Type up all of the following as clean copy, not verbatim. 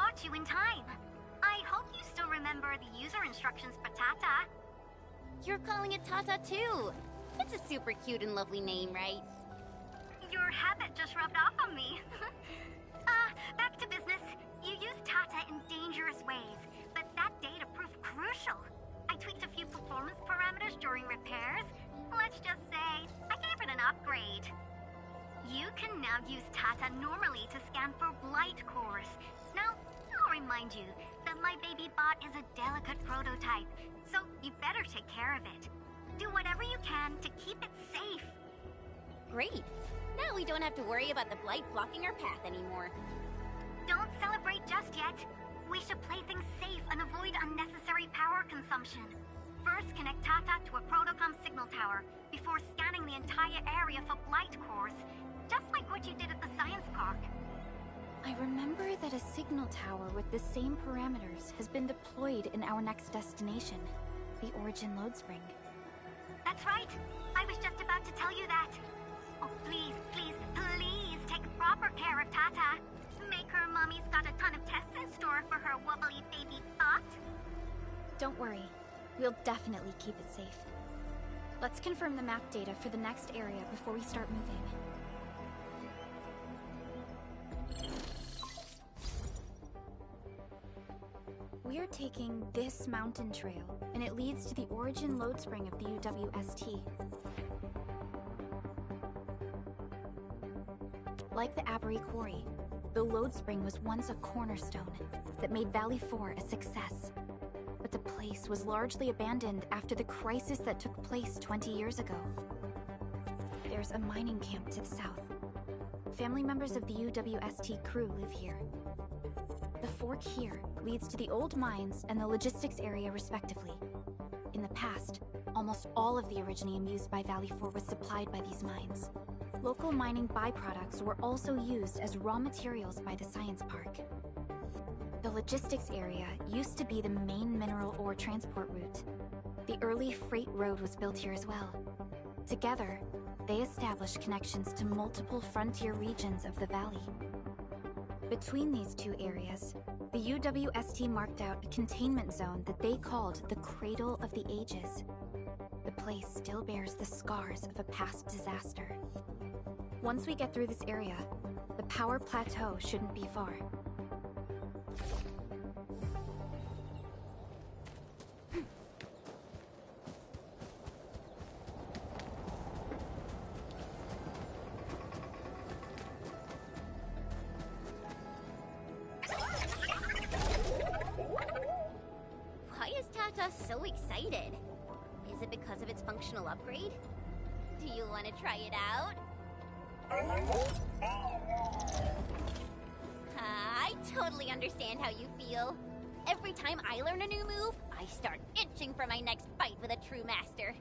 caught you in time. I hope you still remember the user instructions for Tata. You're calling it Tata too. It's a super cute and lovely name, right? Your habit just rubbed off on me. Back to business. You used Tata in dangerous ways, but that data proved crucial. I tweaked a few performance parameters during repairs. Let's just say, I gave it an upgrade. You can now use Tata normally to scan for blight cores. Now, I'll remind you that my baby bot is a delicate prototype, so you better take care of it. Do whatever you can to keep it safe. Great. Now we don't have to worry about the blight blocking our path anymore. Don't celebrate just yet. We should play things safe and avoid unnecessary power consumption. First, connect Tata to a Protocom signal tower before scanning the entire area for blight cores, just like what you did at the science park. I remember that a signal tower with the same parameters has been deployed in our next destination, the Origin Load Spring. That's right. I was just about to tell you that. Oh, please, please, please take proper care of Tata. Make her mommy's got a ton of tests in store for her wobbly baby bot. Don't worry. We'll definitely keep it safe. Let's confirm the map data for the next area before we start moving. We're taking this mountain trail, and it leads to the Origin Load Spring of the UWST. Like the Abery Quarry, the Load Spring was once a cornerstone that made Valley 4 a success. But the place was largely abandoned after the crisis that took place 20 years ago. There's a mining camp to the south. Family members of the UWST crew live here. The fork here leads to the old mines and the logistics area respectively. In the past, almost all of the Originium used by Valley 4 was supplied by these mines. Local mining byproducts were also used as raw materials by the science park. The logistics area used to be the main mineral ore transport route. The early freight road was built here as well. Together, they established connections to multiple frontier regions of the valley. Between these two areas, the UWST marked out a containment zone that they called the Cradle of the Ages. The place still bears the scars of a past disaster. Once we get through this area, the power plateau shouldn't be far. Why is Tata so excited? Is it because of its functional upgrade? Do you want to try it out? I totally understand how you feel. Every time I learn a new move, I start itching for my next fight with a true master.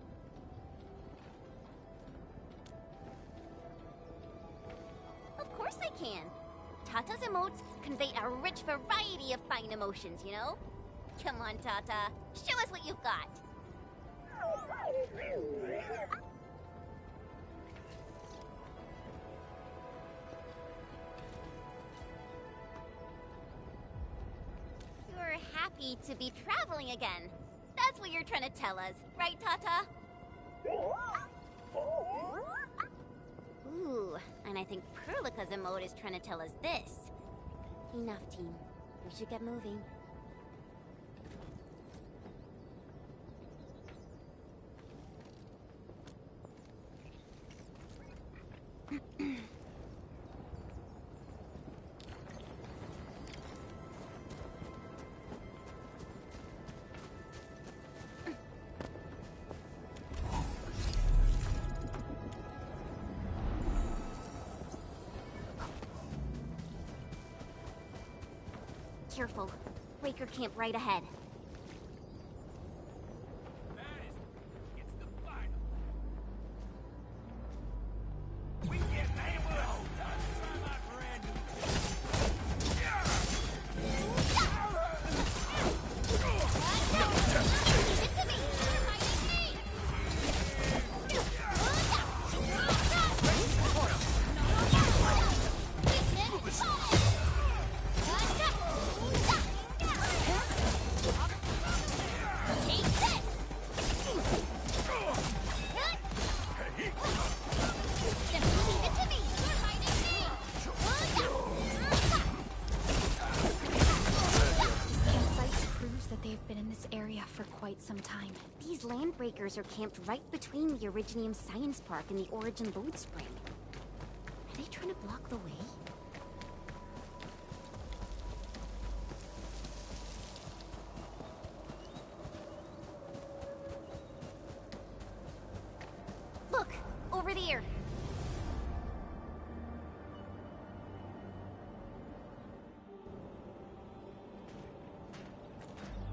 Of course I can. Tata's emotes convey a rich variety of fine emotions, you know? Come on, Tata. Show us what you've got. You're happy to be traveling again. That's what you're trying to tell us, right, Tata? Ooh, and I think Perlica's emote is trying to tell us this. Enough, team. We should get moving. Careful. Breaker camp right ahead. are camped right between the Originium Science Park and the Origin Load Spring. Are they trying to block the way? Look! Over there!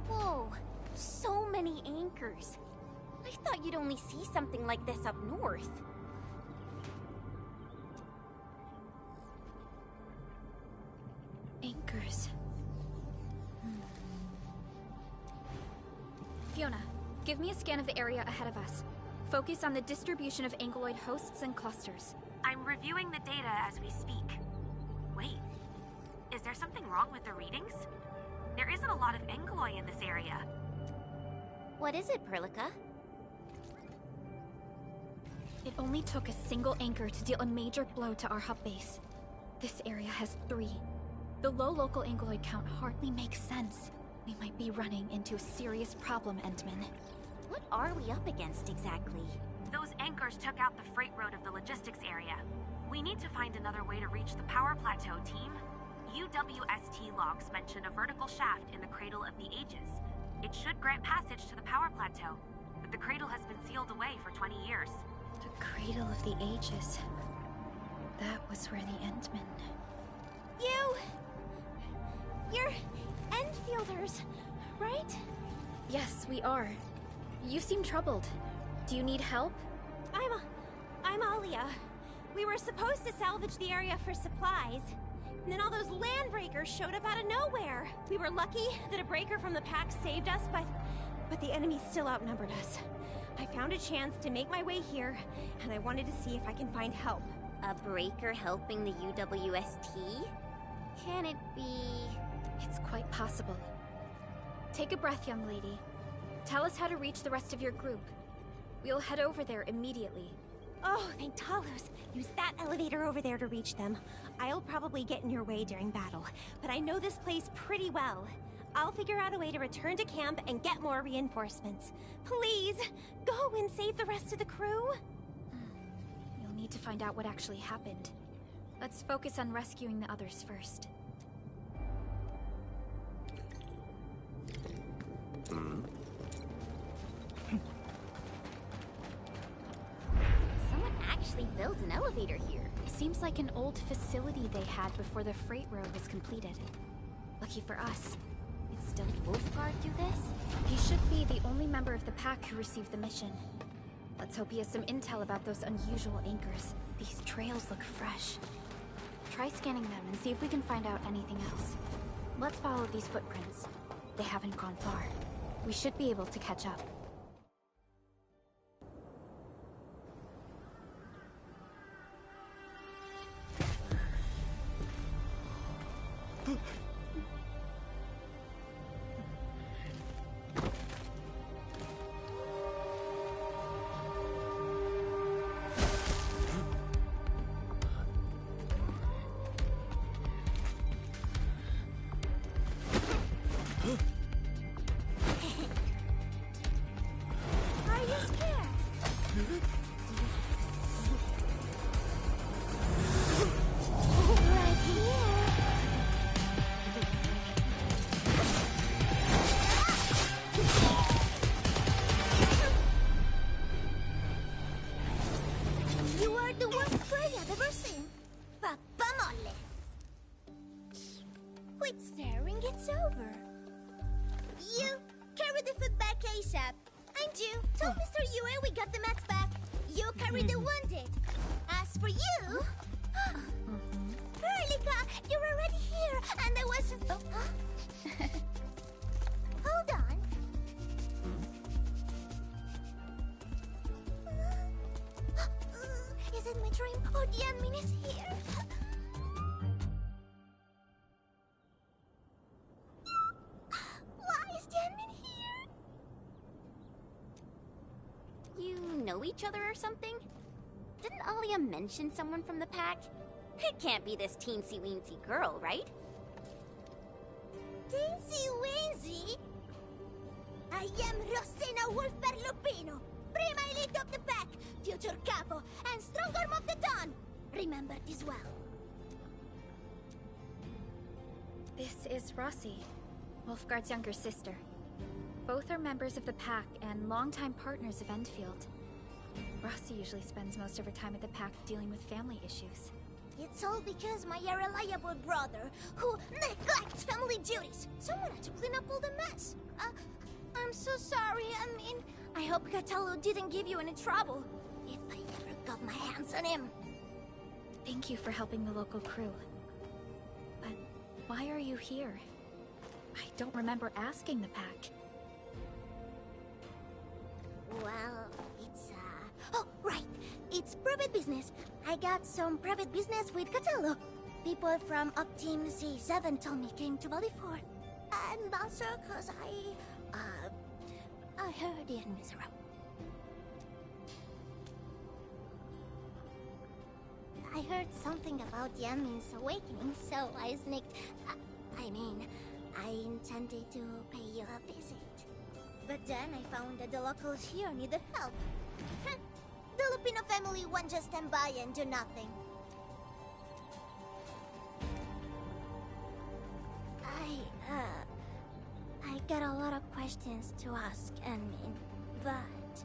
Whoa! So many anchors! I thought you'd only see something like this up north. Anchors. Fiona, give me a scan of the area ahead of us. Focus on the distribution of ankyloid hosts and clusters. I'm reviewing the data as we speak. Wait, is there something wrong with the readings? There isn't a lot of ankyloid in this area. What is it, Perlica? It only took a single anchor to deal a major blow to our hub base. This area has 3. The low local ankyloid count hardly makes sense. We might be running into a serious problem, Entman. What are we up against exactly? Those anchors took out the freight road of the logistics area. We need to find another way to reach the power plateau, team. UWST logs mention a vertical shaft in the Cradle of the Ages. It should grant passage to the power plateau, but the cradle has been sealed away for 20 years. The Cradle of the Ages. That was where the Endmen... You're Enfielders, right? Yes, we are. You seem troubled. Do you need help? I'm Alia. We were supposed to salvage the area for supplies. And then all those land breakers showed up out of nowhere. We were lucky that a breaker from the pack saved us, but the enemy still outnumbered us. I found a chance to make my way here, and I wanted to see if I can find help. A breaker helping the UWST? Can it be... It's quite possible. Take a breath, young lady. Tell us how to reach the rest of your group. We'll head over there immediately. Oh, thank Talos. Use that elevator over there to reach them. I'll probably get in your way during battle, but I know this place pretty well. I'll figure out a way to return to camp and get more reinforcements. Please, go and save the rest of the crew. You'll need to find out what actually happened. Let's focus on rescuing the others first. Someone actually built an elevator here. Seems like an old facility they had before the freight road was completed. Lucky for us. Does Wolfguard do this? He should be the only member of the pack who received the mission. Let's hope he has some intel about those unusual anchors. These trails look fresh. Try scanning them and see if we can find out anything else. Let's follow these footprints. They haven't gone far. We should be able to catch up. Quit staring, it's over. You, carry the food back ASAP. And you, tell Mr. Yue we got the mats back. You carry the wounded. As for you... Perlica, you're already here, and I wasn't... Oh, huh? Hold on. Is it my dream, or the admin is here? Why is the admin here? You know each other or something? Didn't Alia mention someone from the pack? It can't be this teensy-weensy girl, right? Teensy Weensy? I am Rosena Wolfberg Lupino. remembered as well. This is Rossi, Wolfgard's younger sister. Both are members of the Pack and longtime partners of Endfield. Rossi usually spends most of her time at the Pack dealing with family issues. It's all because my irreliable brother, who neglects family duties, someone had to clean up all the mess. I'm so sorry. I hope Cataldo didn't give you any trouble. If I ever got my hands on him. Thank you for helping the local crew. But why are you here? I don't remember asking the Pack. Well, it's, oh, right. It's private business. I got some private business with Cataldo. People from Up Team C7 told me came to Valley 4. And also cause I heard the enemies around. I heard something about the enemy's awakening, so I sneaked... I intended to pay you a visit. But then I found that the locals here needed help. The Lupino family won't just stand by and do nothing. I got a lot of questions to ask, Enmin, but...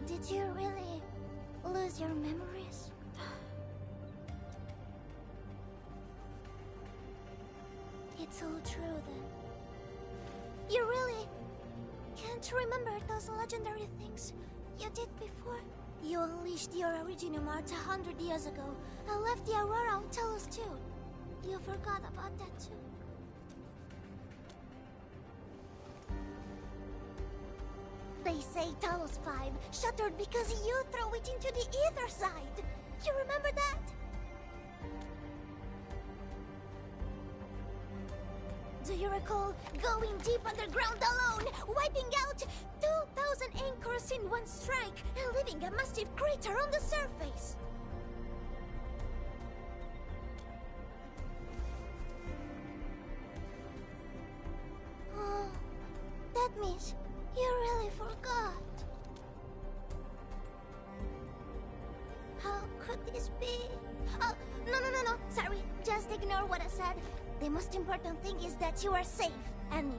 Did you really lose your memories? It's all true, then. You really can't remember those legendary things you did before? You unleashed your Originium Art 100 years ago and left the Aurora on Talos too. You forgot about that too. They say Talos 5 shattered because you threw it into the ether side. You remember that? Do you recall going deep underground alone, wiping out 2,000 anchors in one strike, and leaving a massive crater on the surface? Oh, that means you really forgot. How could this be? Oh, no, sorry, just ignore what I said. The most important thing is that you are safe, and...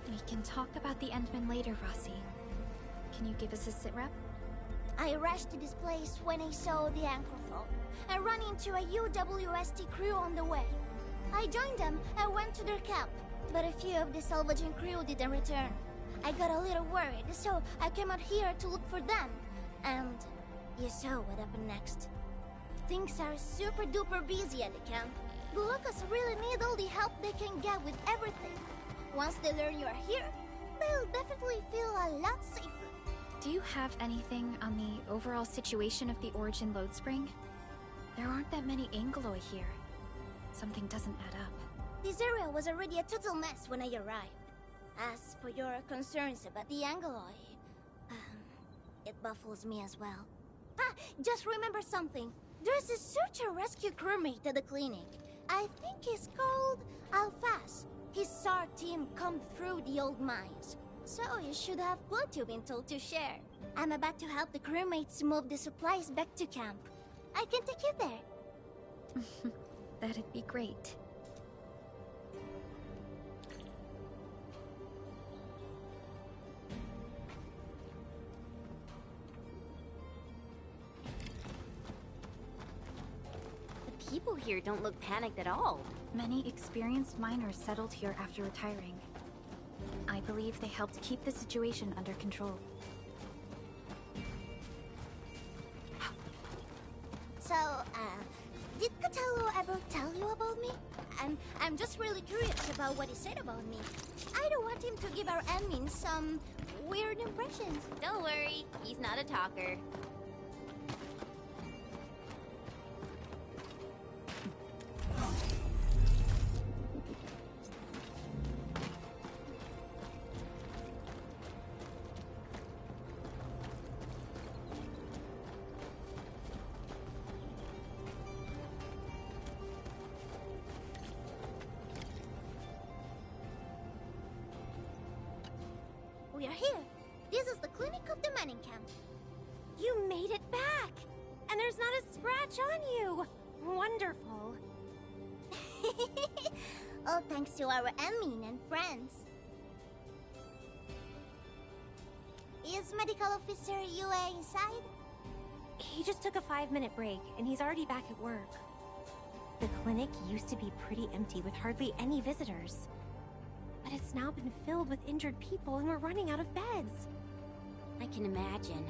We can talk about the Endman later, Rossi. Can you give us a sitrep? I rushed to this place when I saw the anchor fall. I ran into a UWST crew on the way. I joined them and went to their camp, but a few of the salvaging crew didn't return. I got a little worried, so I came out here to look for them. And you saw what happened next. Things are super duper busy at the camp. The locals really need all the help they can get with everything. Once they learn you are here, they'll definitely feel a lot safer. Do you have anything on the overall situation of the Origin load spring? There aren't that many Angeloi here. Something doesn't add up. This area was already a total mess when I arrived. As for your concerns about the Angeloi, it baffles me as well. Just remember something. There's a search and rescue crewmate at the clinic. I think he's called Alphas. His SAR team combed through the old mines. So you should have what you've been told to share. I'm about to help the crewmates move the supplies back to camp. I can take you there. That'd be great. People here don't look panicked at all. Many experienced miners settled here after retiring. I believe they helped keep the situation under control. So, did Cataldo ever tell you about me? I'm just really curious about what he said about me. I don't want him to give our admin some weird impressions. Don't worry, he's not a talker. We are here. This is the clinic of the mining camp. You scratch on you! Wonderful. All thanks to our Emin and friends. Is Medical Officer Yue inside? He just took a 5-minute break, and he's already back at work. The clinic used to be pretty empty with hardly any visitors. But it's now been filled with injured people, and we're running out of beds. I can imagine.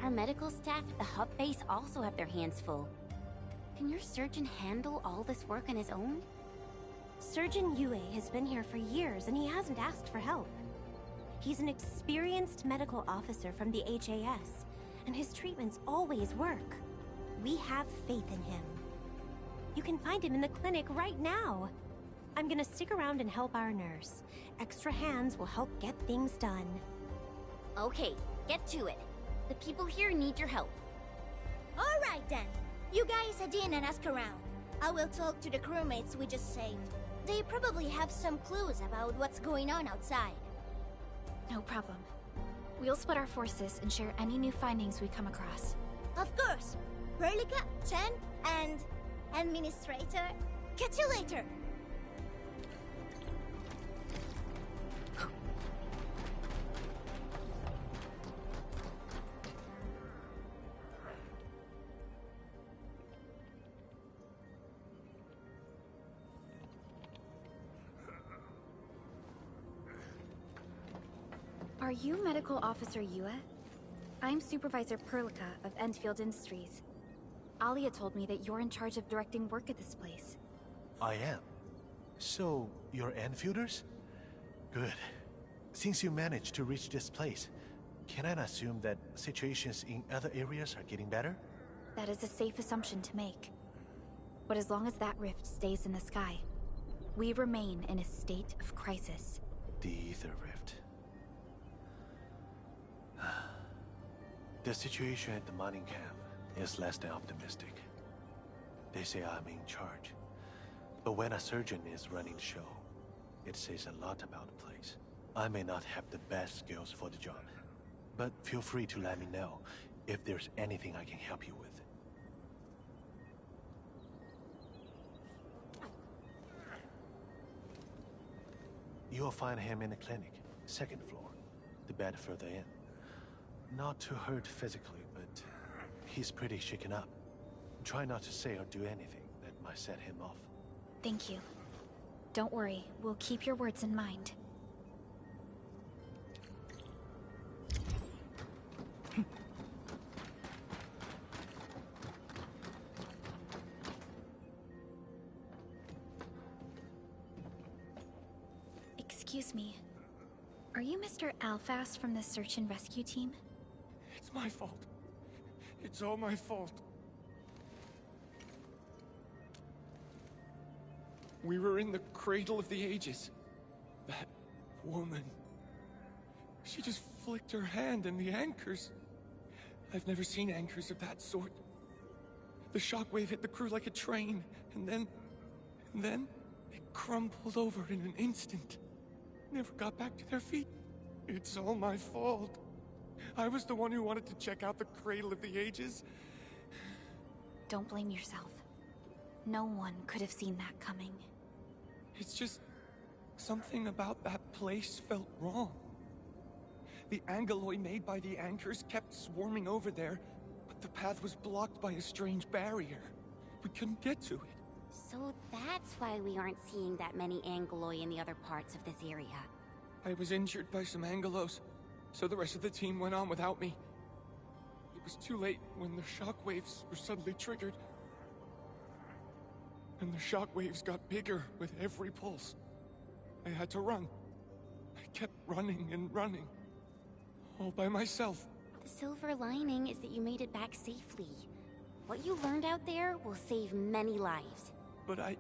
Our medical staff at the hub base also have their hands full. Can your surgeon handle all this work on his own? Surgeon Yue has been here for years, and he hasn't asked for help. He's an experienced medical officer from the HAS, and his treatments always work. We have faith in him. You can find him in the clinic right now. I'm gonna stick around and help our nurse. Extra hands will help get things done. Okay, get to it. The people here need your help. All right then. You guys head in and ask around. I will talk to the crewmates we just saved. They probably have some clues about what's going on outside. No problem. We'll split our forces and share any new findings we come across. Of course. Perlica, Chen, and Administrator. Catch you later. Are you Medical Officer Yue? I'm Supervisor Perlica of Endfield Industries. Alia told me that you're in charge of directing work at this place. I am. So, you're Enfielders? Good. Since you managed to reach this place, can I assume that situations in other areas are getting better? That is a safe assumption to make. But as long as that rift stays in the sky, we remain in a state of crisis. The Ether Rift. The situation at the mining camp is less than optimistic. They say I'm in charge. But when a surgeon is running the show, it says a lot about the place. I may not have the best skills for the job, but feel free to let me know if there's anything I can help you with. You'll find him in the clinic, second floor, the bed further in. Not too hurt physically, but he's pretty shaken up. Try not to say or do anything that might set him off. Thank you. Don't worry, we'll keep your words in mind. Excuse me. Are you Mr. Alphas from the search and rescue team? It's my fault. It's all my fault. We were in the cradle of the ages. That woman. She just flicked her hand and the anchors. I've never seen anchors of that sort. The shockwave hit the crew like a train, and then they crumpled over in an instant. Never got back to their feet. It's all my fault. I was the one who wanted to check out the cradle of the ages. Don't blame yourself. No one could have seen that coming. It's just something about that place felt wrong. The angalloy made by the anchors kept swarming over there, but the path was blocked by a strange barrier. We couldn't get to it. So that's why we aren't seeing that many angalloy in the other parts of this area. I was injured by some angelos, so the rest of the team went on without me. It was too late when the shockwaves were suddenly triggered. And the shockwaves got bigger with every pulse. I had to run. I kept running and running. All by myself. The silver lining is that you made it back safely. What you learned out there will save many lives. But I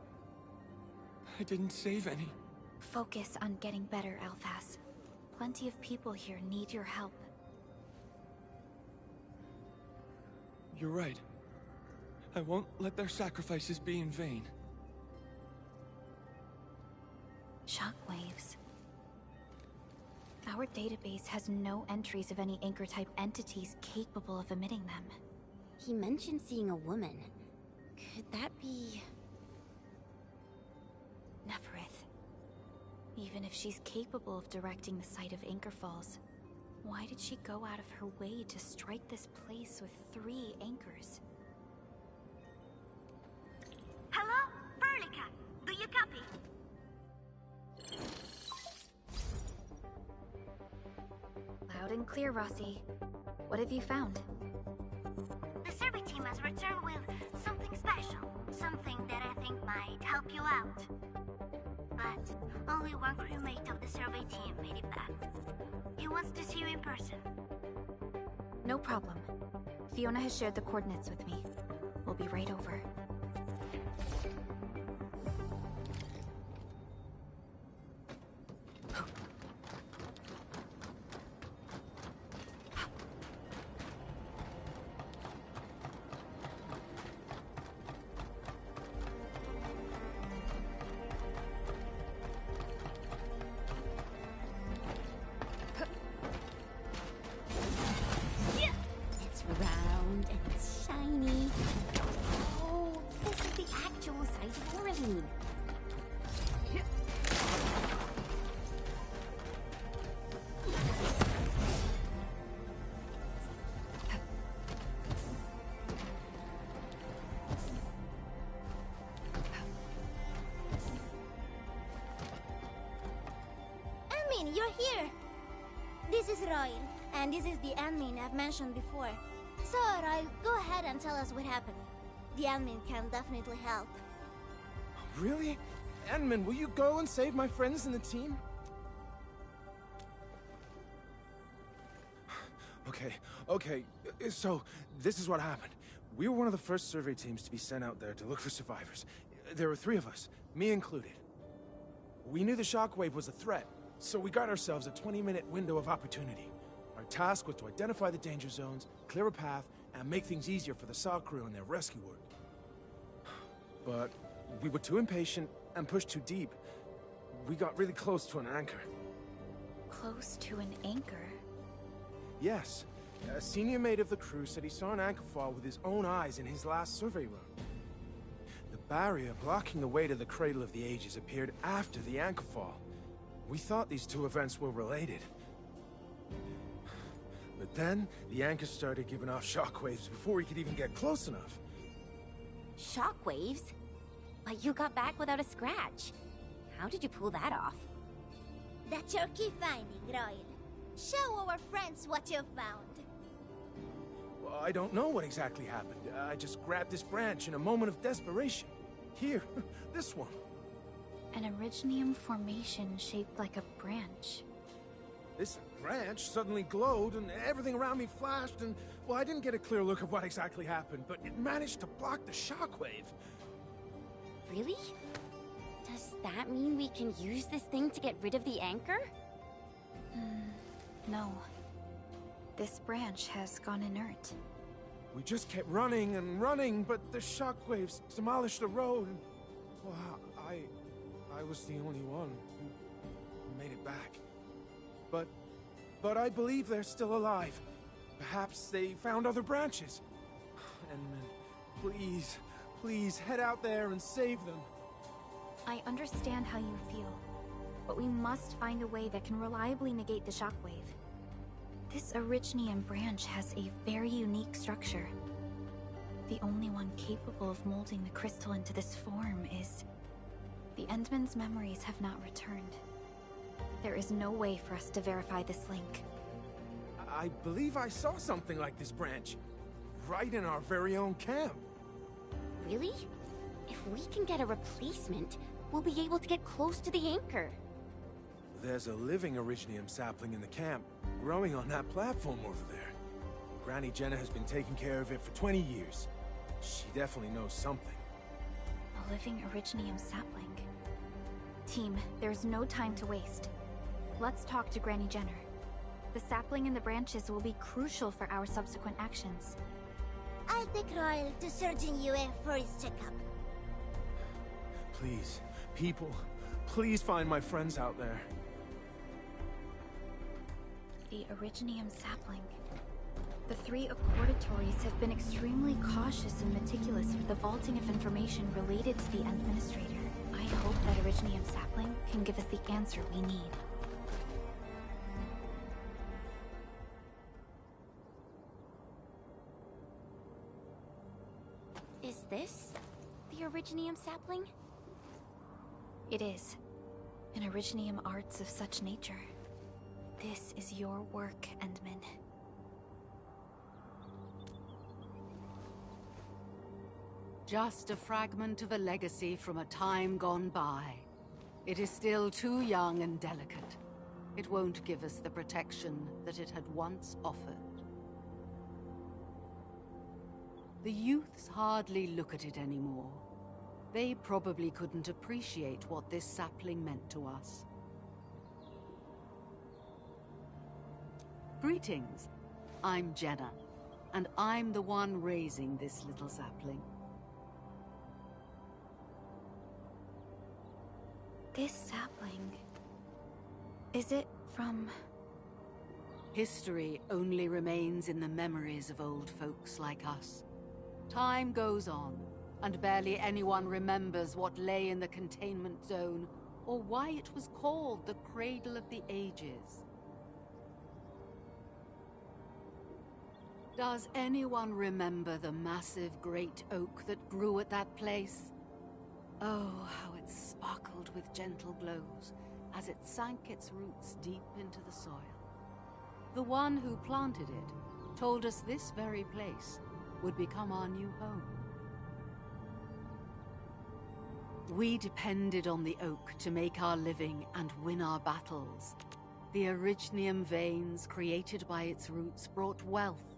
didn't save any. Focus on getting better, Alphas. Plenty of people here need your help. You're right. I won't let their sacrifices be in vain. Shockwaves. Our database has no entries of any anchor-type entities capable of emitting them. He mentioned seeing a woman. Could that be... Neferith. Even if she's capable of directing the site of Anchor Falls, why did she go out of her way to strike this place with 3 anchors? Hello? Perlica, do you copy? Loud and clear, Rossi. What have you found? The survey team has returned with something special. Something that I think might help you out. But only one crewmate of the survey team made it back. He wants to see you in person. No problem. Fiona has shared the coordinates with me. We'll be right over. It's round and shiny. Oh, this is the actual size of Orlean. Admin, you're here! This is Royal, and this is the admin I've mentioned before. So, Royal, go ahead and tell us what happened. The admin can definitely help. Really? Edmund, will you go and save my friends in the team? Okay, so this is what happened. We were one of the first survey teams to be sent out there to look for survivors. There were 3 of us, me included. We knew the shockwave was a threat, so we got ourselves a 20-minute window of opportunity. Our task was to identify the danger zones, clear a path, and make things easier for the SAW crew and their rescue work. But we were too impatient and pushed too deep. We got really close to an anchor. Close to an anchor? Yes. A senior mate of the crew said he saw an anchor fall with his own eyes in his last survey run. The barrier blocking the way to the Cradle of the Ages appeared after the anchor fall. We thought these 2 events were related. But then, the anchor started giving off shockwaves before he could even get close enough. Shockwaves? But you got back without a scratch. How did you pull that off? That's your key finding, Royal. Show our friends what you've found. Well, I don't know what exactly happened. I just grabbed this branch in a moment of desperation. Here, this one. An Originium formation shaped like a branch. This branch suddenly glowed and everything around me flashed and, well, I didn't get a clear look of what exactly happened, but it managed to block the shockwave. Really? Does that mean we can use this thing to get rid of the anchor? No. This branch has gone inert. We just kept running and running, but the shockwaves demolished the road. Well, I was the only one who made it back. But I believe they're still alive. Perhaps they found other branches. And please head out there and save them. I understand how you feel, but we must find a way that can reliably negate the shockwave. This Originium branch has a very unique structure. The only one capable of molding the crystal into this form is... The Endman's memories have not returned. There is no way for us to verify this link. I believe I saw something like this branch. Right in our very own camp. Really? If we can get a replacement, we'll be able to get close to the anchor. There's a living Originium sapling in the camp, growing on that platform over there. Granny Jenna has been taking care of it for 20 years. She definitely knows something. A living Originium sapling. Team, there's no time to waste. Let's talk to Granny Jenner. The sapling and the branches will be crucial for our subsequent actions. I'll take Royal to Surgeon Yue for his checkup. Please, people, please find my friends out there. The Originium sapling. The three accordators have been extremely cautious and meticulous with the vaulting of information related to the Administrator. I hope that Originium sapling can give us the answer we need. Is this the Originium sapling? It is. An Originium arts of such nature. This is your work, Endman. Just a fragment of a legacy from a time gone by. It is still too young and delicate. It won't give us the protection that it had once offered. The youths hardly look at it anymore. They probably couldn't appreciate what this sapling meant to us. Greetings. I'm Jenna, and I'm the one raising this little sapling. This sapling... is it from... History only remains in the memories of old folks like us. Time goes on, and barely anyone remembers what lay in the containment zone, or why it was called the Cradle of the Ages. Does anyone remember the massive great oak that grew at that place? Oh, how it sparkled with gentle glows as it sank its roots deep into the soil. The one who planted it told us this very place would become our new home. We depended on the oak to make our living and win our battles. The Originium veins created by its roots brought wealth,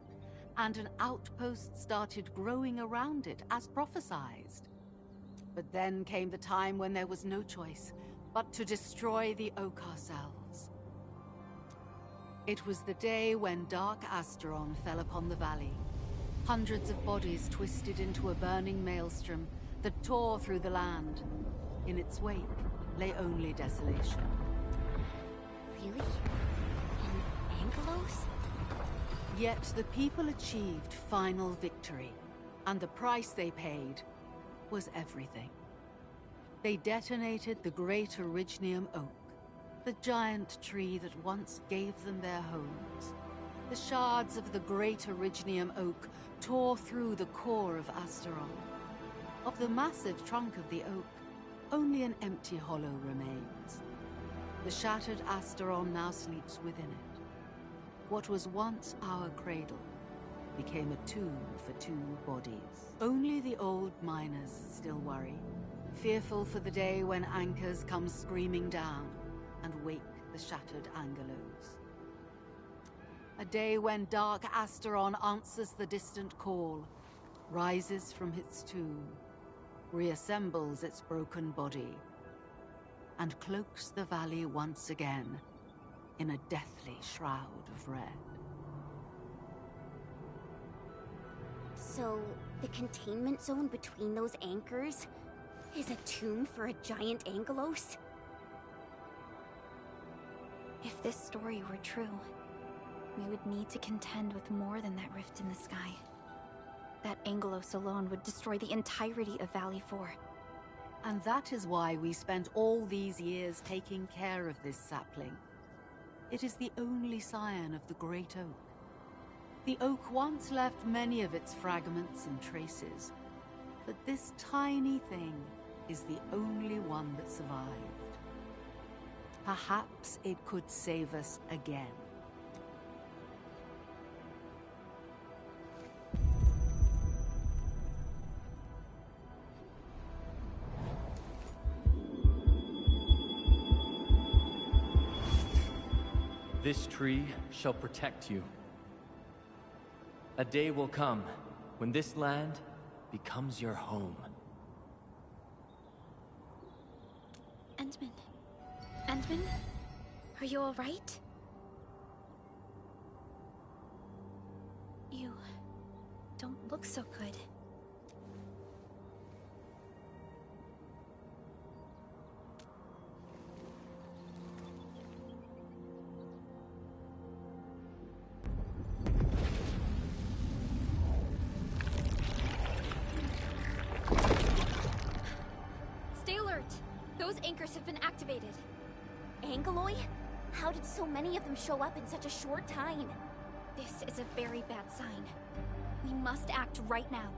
and an outpost started growing around it as prophesized. But then came the time when there was no choice but to destroy the oak ourselves. It was the day when Dark Asteron fell upon the valley. Hundreds of bodies twisted into a burning maelstrom that tore through the land. In its wake lay only desolation. Really? In Angelos? Yet the people achieved final victory, and the price they paid was everything. They detonated the great Originium oak, the giant tree that once gave them their homes. The shards of the great Originium oak tore through the core of Asteron. Of the massive trunk of the oak, only an empty hollow remains. The shattered Asteron now sleeps within it. What was once our cradle became a tomb for two bodies. Only the old miners still worry, fearful for the day when anchors come screaming down and wake the shattered Angelos. A day when Dark Asteron answers the distant call, rises from its tomb, reassembles its broken body, and cloaks the valley once again in a deathly shroud of red. So, the containment zone between those anchors is a tomb for a giant Angelos? If this story were true, we would need to contend with more than that rift in the sky. That Angelos alone would destroy the entirety of Valley 4. And that is why we spent all these years taking care of this sapling. It is the only scion of the Great Oak. The oak once left many of its fragments and traces, but this tiny thing is the only one that survived. Perhaps it could save us again. This tree shall protect you. A day will come when this land becomes your home. Endman? Endman? Are you alright? You don't look so good. anchors have been activated. Angeloy? How did so many of them show up in such a short time? This is a very bad sign. We must act right now.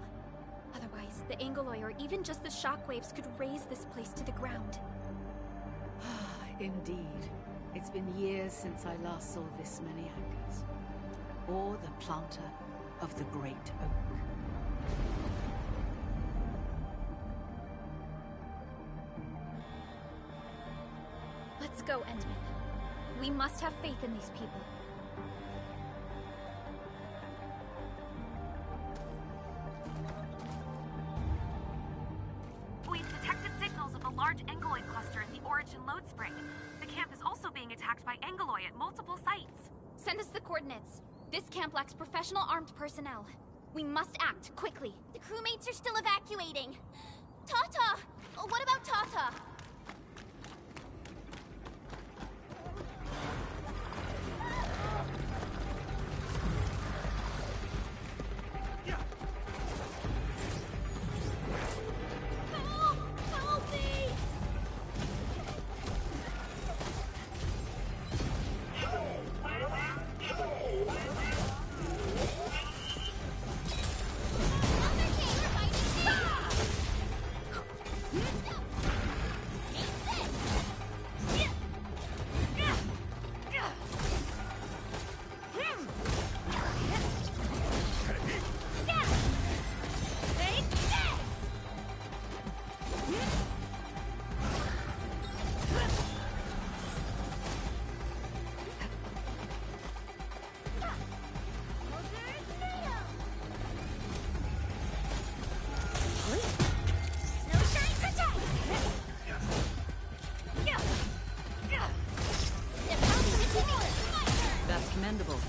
Otherwise, the Angeloy or even just the shockwaves could raze this place to the ground. Indeed. It's been years since I last saw this many anchors. Or the planter of the Great Oak. Let's go, Endman. We must have faith in these people. We've detected signals of a large Angeloid cluster in the Origin Load Spring. The camp is also being attacked by Angeloy at multiple sites. Send us the coordinates. This camp lacks professional armed personnel. We must act, quickly. The crewmates are still evacuating. Tata! What about Tata? That's commendable.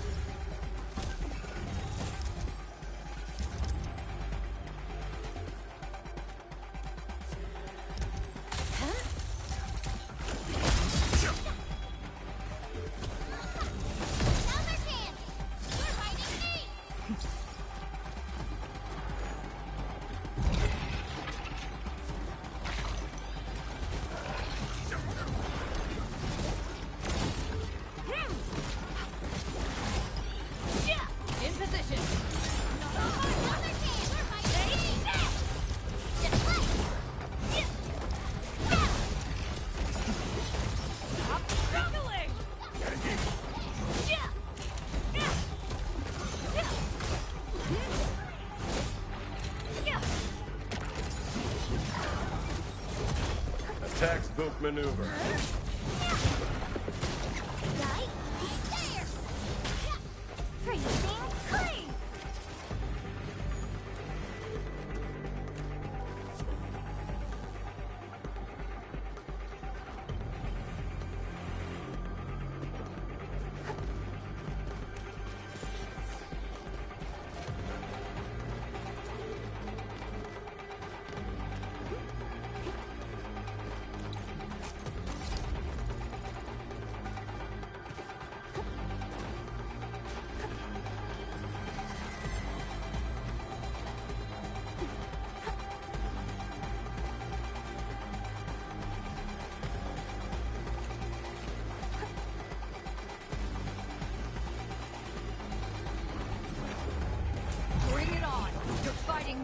Textbook maneuver.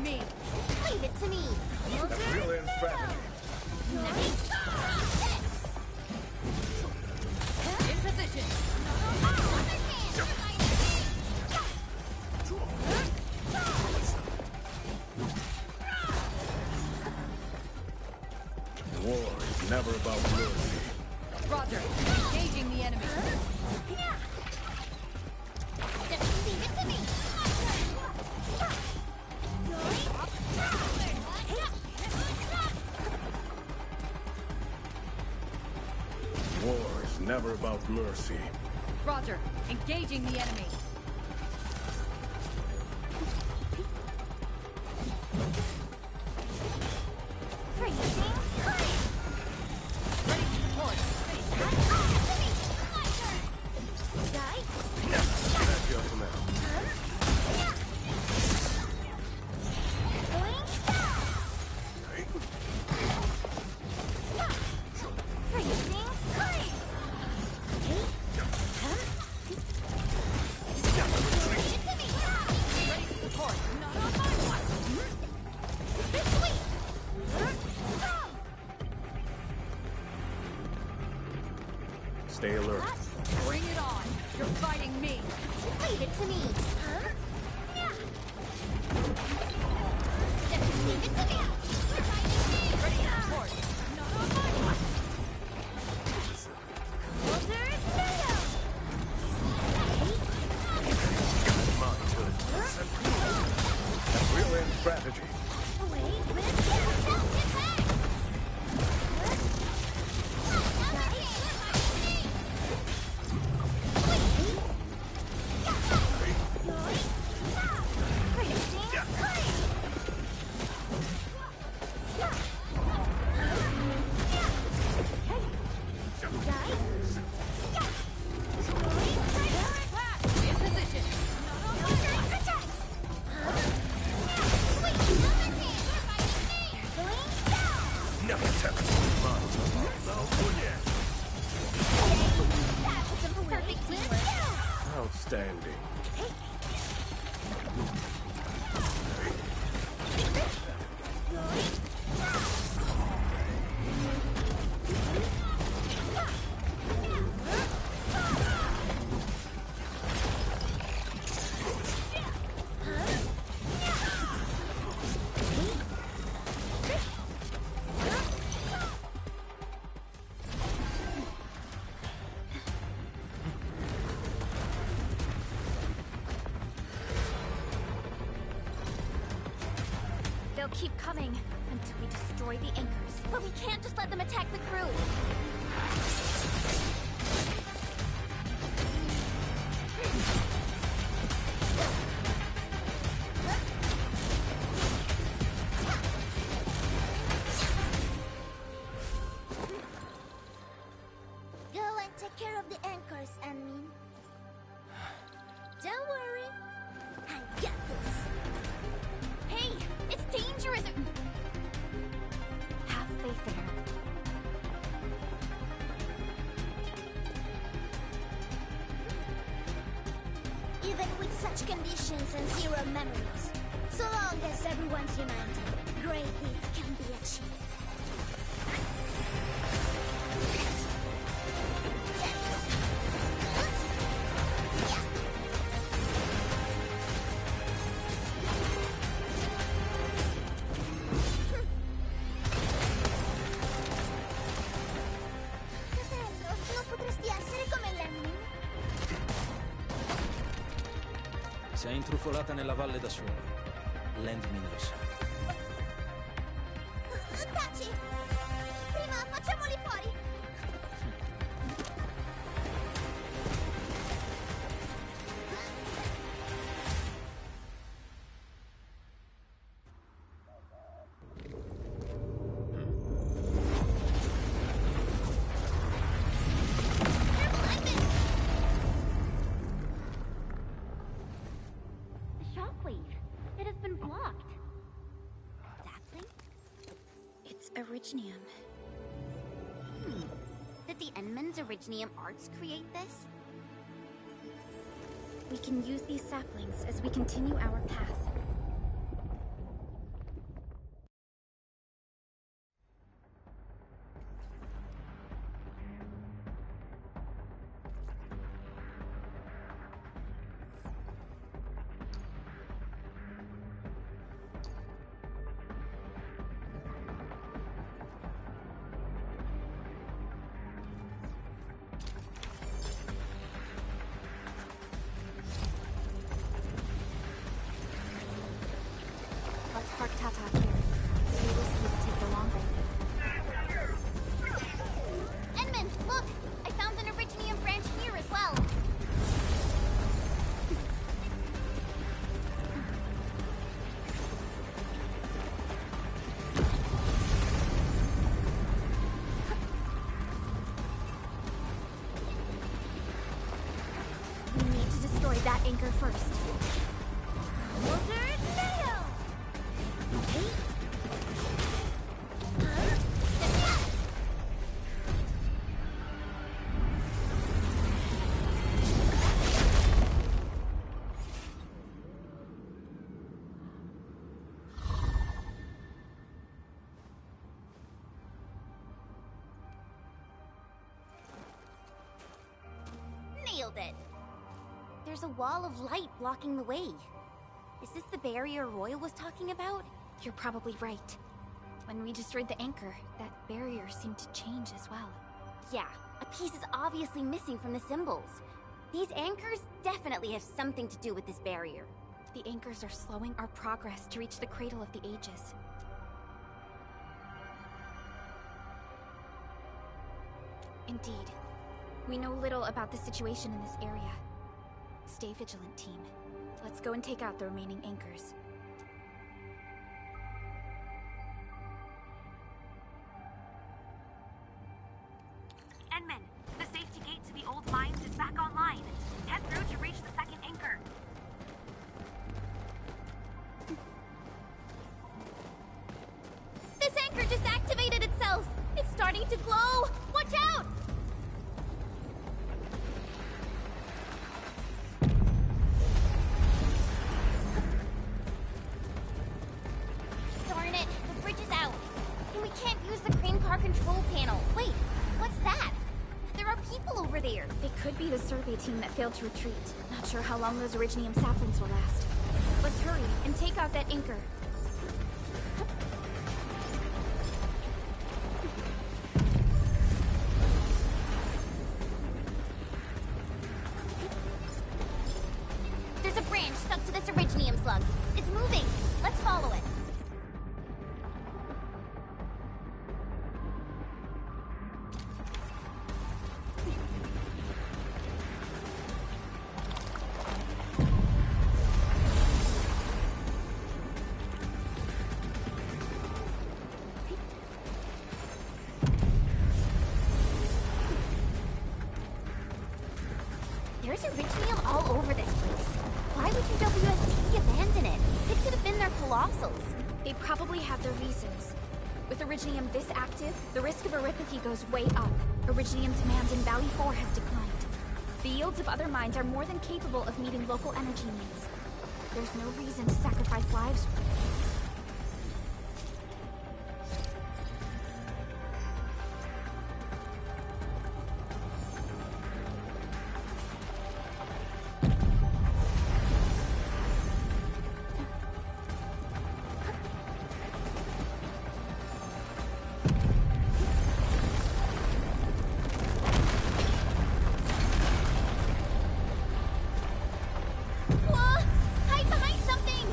Me. Leave it to me. That's brilliant strategy. Nice. In position. War is never about mercy. Roger. Engaging the enemy. Just leave it to me. War is never about mercy. Roger. Engaging the enemy. Ready to deploy. That's your command. strategy. Outstanding. They'll keep coming until we destroy the anchors. But we can't just let them attack the crew. Go and take care of the anchors, Anmin. Don't worry. I got this. Hey, it's dangerous. Have faith in her. Even with such conditions and zero memories, so long as everyone's united, great deeds can be achieved. Fratello, non potresti essere come l'Anmin? Si è intrufolata nella valle da sola. Landmin lo sa. Taci! Prima facciamoli fuori! The shockwave. It has been blocked. Sapling? It's Originium. Did the Enman's Originium arts create this? We can use these saplings as we continue our path. Let's park Tata here. It's risky to take the long way. Enman, look! I found an Originium branch here as well. We need to destroy that anchor first. Nailed it. There's a wall of light blocking the way. Is this the barrier Royal was talking about? You're probably right. When we destroyed the anchor, that barrier seemed to change as well. Yeah, a piece is obviously missing from the symbols. These anchors definitely have something to do with this barrier. The anchors are slowing our progress to reach the Cradle of the Ages. Indeed. We know little about the situation in this area. Stay vigilant, team. Let's go and take out the remaining anchors. Enman, the safety gate to the old mines is back online. Head through to reach the second anchor. This anchor just activated itself! It's starting to glow! Watch out! Darn it, the bridge is out. And we can't use the crane car control panel. Wait, what's that? There are people over there. It could be the survey team that failed to retreat. Not sure how long those Originium saplings will last. Let's hurry and take out that anchor. There's a branch stuck to this Originium slug. It's moving. Let's follow it. There's Originium all over this place. Why would UWST abandon it? It could have been their colossals. They probably have their reasons. With Originium this active, the risk of eripathy goes way up. Originium demand in Valley 4 has declined. The yields of other mines are more than capable of meeting local energy needs. There's no reason to sacrifice lives. Hide behind something!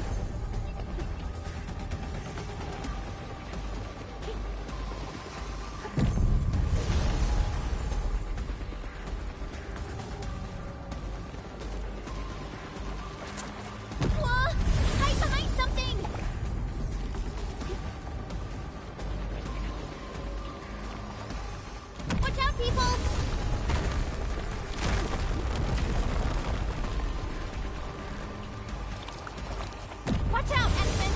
Hide behind something! Watch out, people! Watch out, Edison!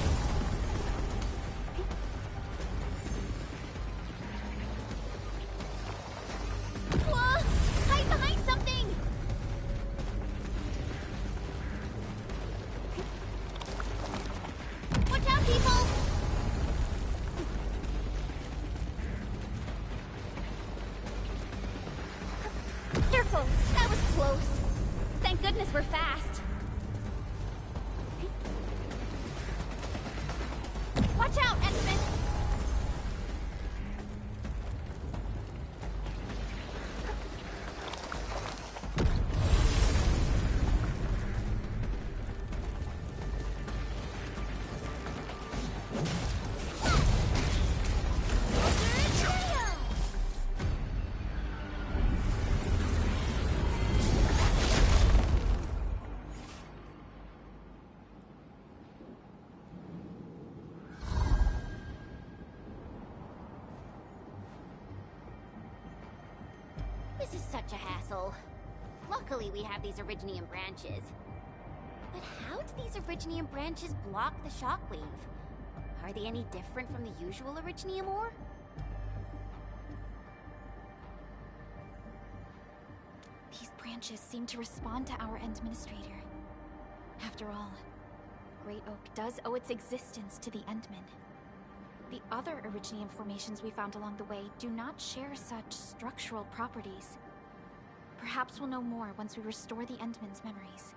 Hide behind something! Watch out, people! Careful! That was close. Thank goodness we're fast. Watch out, Edison! This is such a hassle. Luckily, we have these Originium branches. But how do these Originium branches block the shockwave? Are they any different from the usual Originium ore? These branches seem to respond to our Endministrator. After all, Great Oak does owe its existence to the Endmen. The other Originium formations we found along the way do not share such structural properties. Perhaps we'll know more once we restore the Endmen's memories.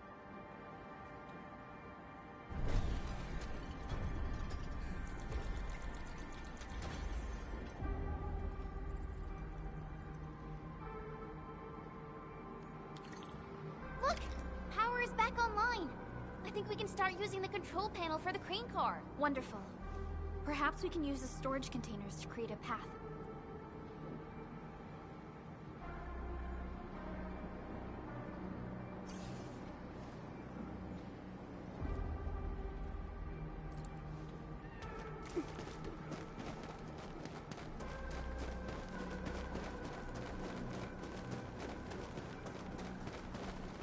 Look! Power is back online! I think we can start using the control panel for the crane car. Wonderful. Perhaps we can use the storage containers to create a path.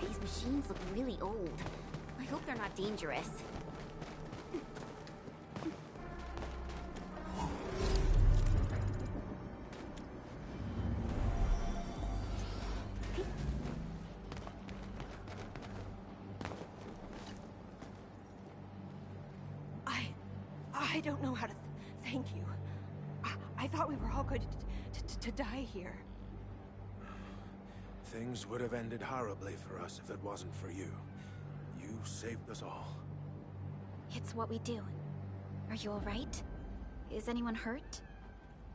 These machines look really old. I hope they're not dangerous. I don't know how to thank you. I thought we were all going to die here. Things would have ended horribly for us if it wasn't for you. You saved us all. It's what we do. Are you alright? Is anyone hurt?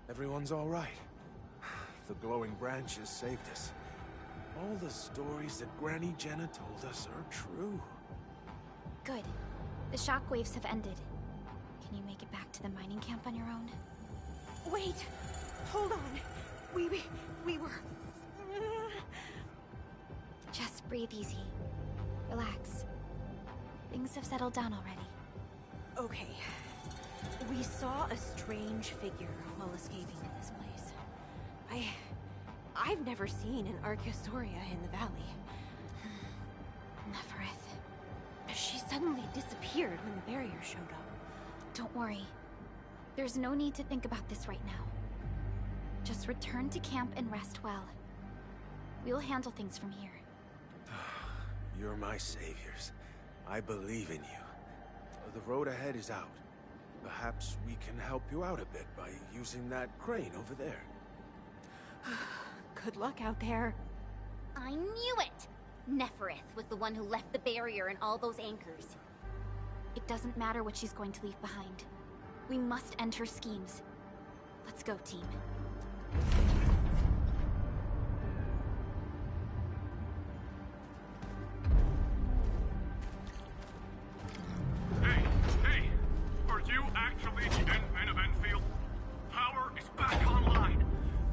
Everyone's all right. The glowing branches saved us. All the stories that Granny Jenna told us are true. Good. The shockwaves have ended. Can you make it back to the mining camp on your own? Wait! Hold on. We were... Just breathe easy. Relax. Things have settled down already. Okay. We saw a strange figure while escaping in this place. I've never seen an Archaeosauria in the valley. Nefereth. She suddenly disappeared when the barrier showed up. Don't worry. There's no need to think about this right now. Just return to camp and rest well. We'll handle things from here. You're my saviors. I believe in you. The road ahead is out. Perhaps we can help you out a bit by using that crane over there. Good luck out there. I knew it! Nefereth was the one who left the barrier and all those anchors. It doesn't matter what she's going to leave behind. We must end her schemes. Let's go, team. Hey! Are you actually the Endmen of Endfield? Power is back online,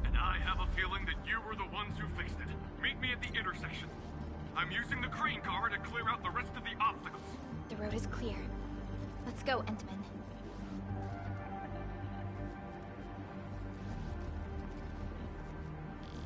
and I have a feeling that you were the ones who fixed it. Meet me at the intersection. I'm using the crane car to clear out the rest of the obstacles. The road is clear. Let's go, Endman.